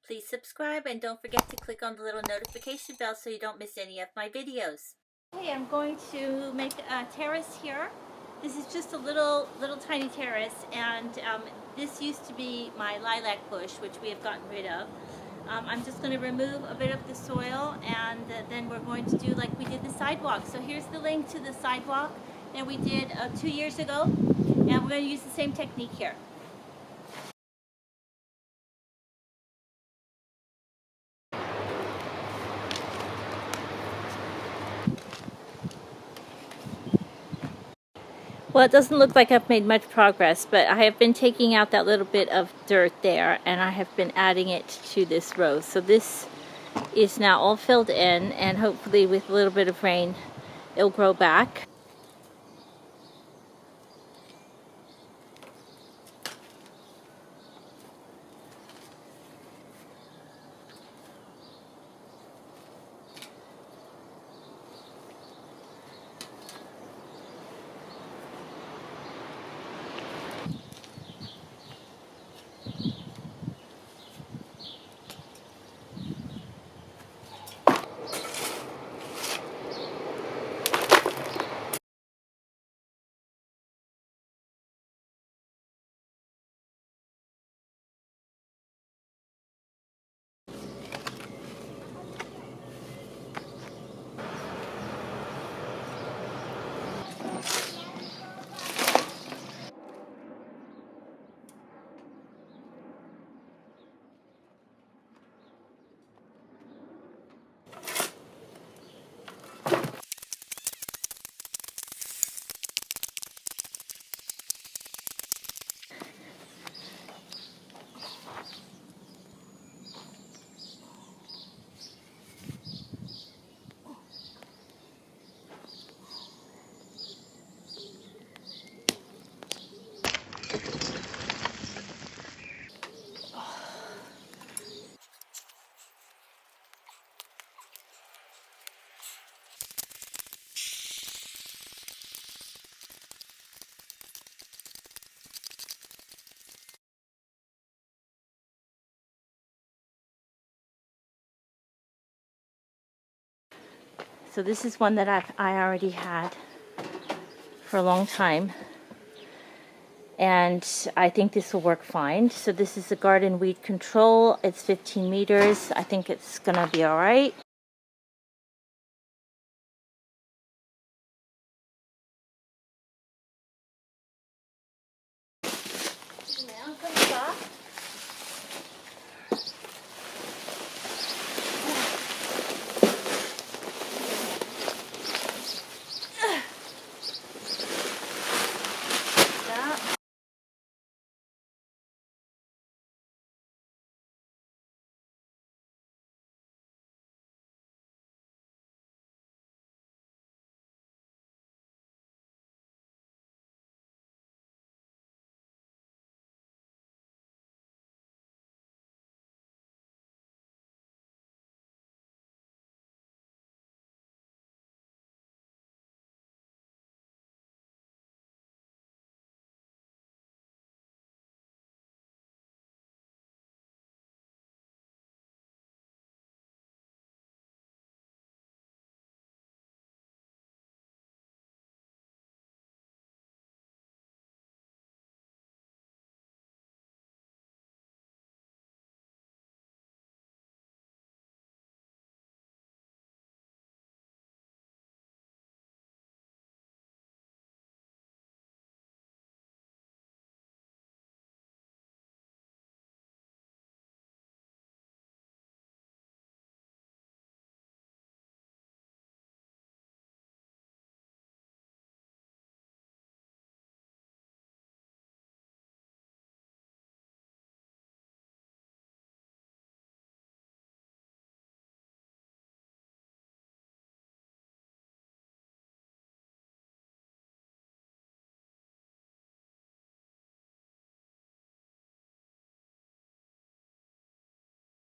Please subscribe and don't forget to click on the little notification bell so you don't miss any of my videos. Okay, I'm going to make a terrace here. This is just a little tiny terrace, and this used to be my lilac bush, which we have gotten rid of. I'm just going to remove a bit of the soil, and then we're going to do like we did the sidewalk. So here's the link to the sidewalk that we did 2 years ago, and we're going to use the same technique here. Well, it doesn't look like I've made much progress, but I have been taking out that little bit of dirt there, and I have been adding it to this row. So this is now all filled in, and hopefully with a little bit of rain, it'll grow back. So this is one that I already had for a long time, and I think this will work fine. So this is a garden weed control. It's 15 meters. I think it's gonna be all right.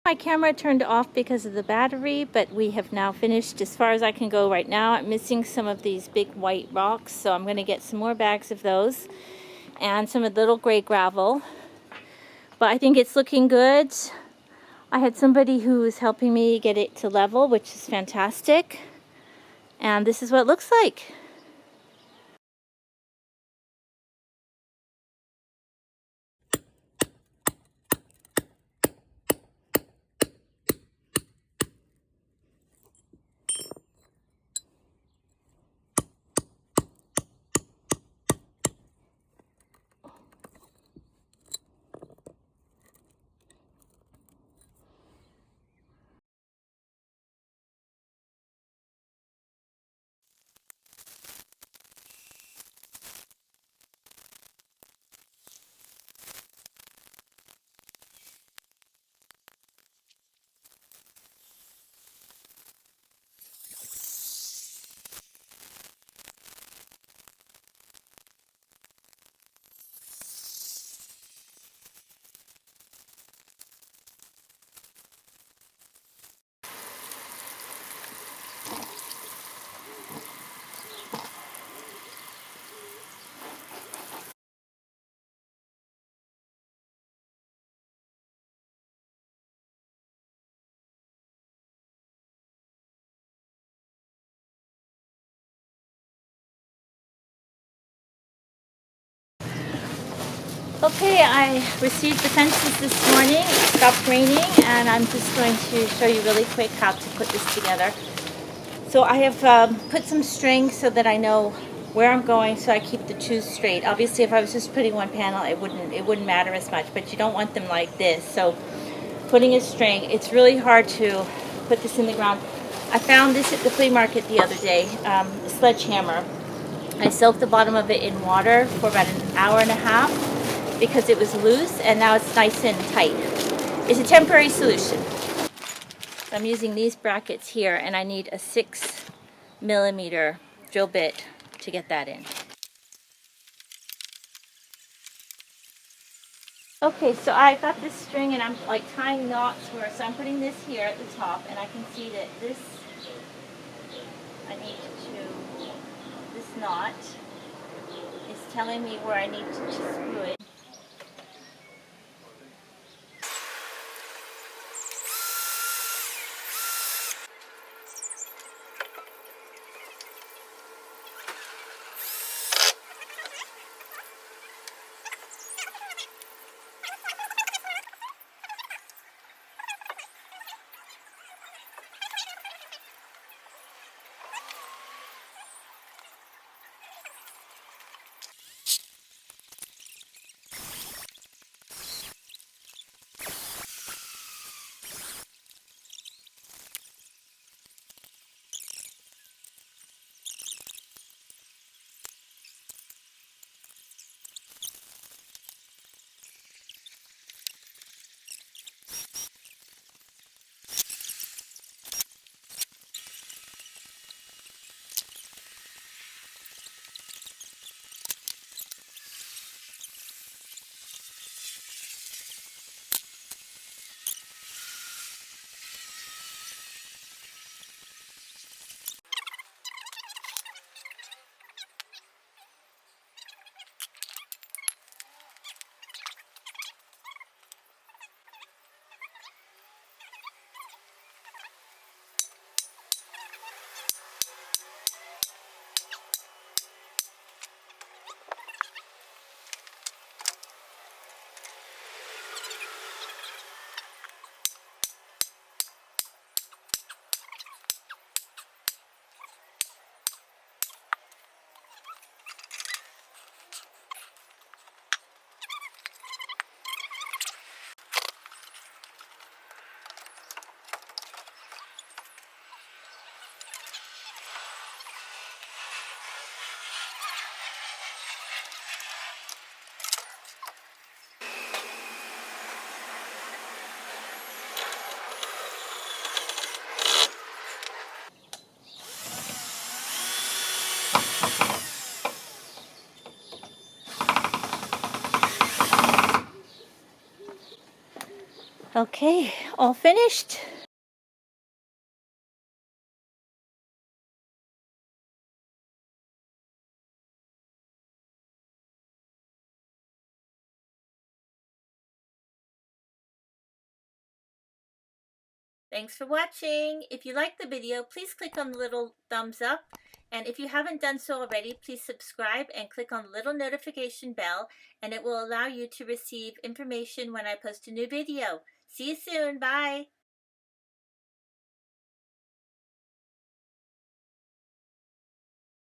My camera turned off because of the battery, but we have now finished as far as I can go right now. I'm missing some of these big white rocks, so I'm going to get some more bags of those and some of the little gray gravel. But I think it's looking good. I had somebody who was helping me get it to level, which is fantastic. And this is what it looks like. Okay, I received the fences this morning. It stopped raining, and I'm just going to show you really quick how to put this together. So I have put some string so that I know where I'm going, so I keep the two straight. Obviously, if I was just putting one panel, it wouldn't matter as much, but you don't want them like this. So putting a string, it's really hard to put this in the ground. I found this at the flea market the other day, a sledgehammer. I soaked the bottom of it in water for about an hour and a half because it was loose, and now it's nice and tight. It's a temporary solution. So I'm using these brackets here, and I need a 6mm drill bit to get that in. Okay, so I got this string and I'm like tying knots where, so I'm putting this here at the top, and I can see that this, I need to, this knot is telling me where I need to screw it. Okay, all finished. Thanks for watching. If you liked the video, please click on the little thumbs up. And if you haven't done so already, please subscribe and click on the little notification bell, and it will allow you to receive information when I post a new video. See you soon. Bye.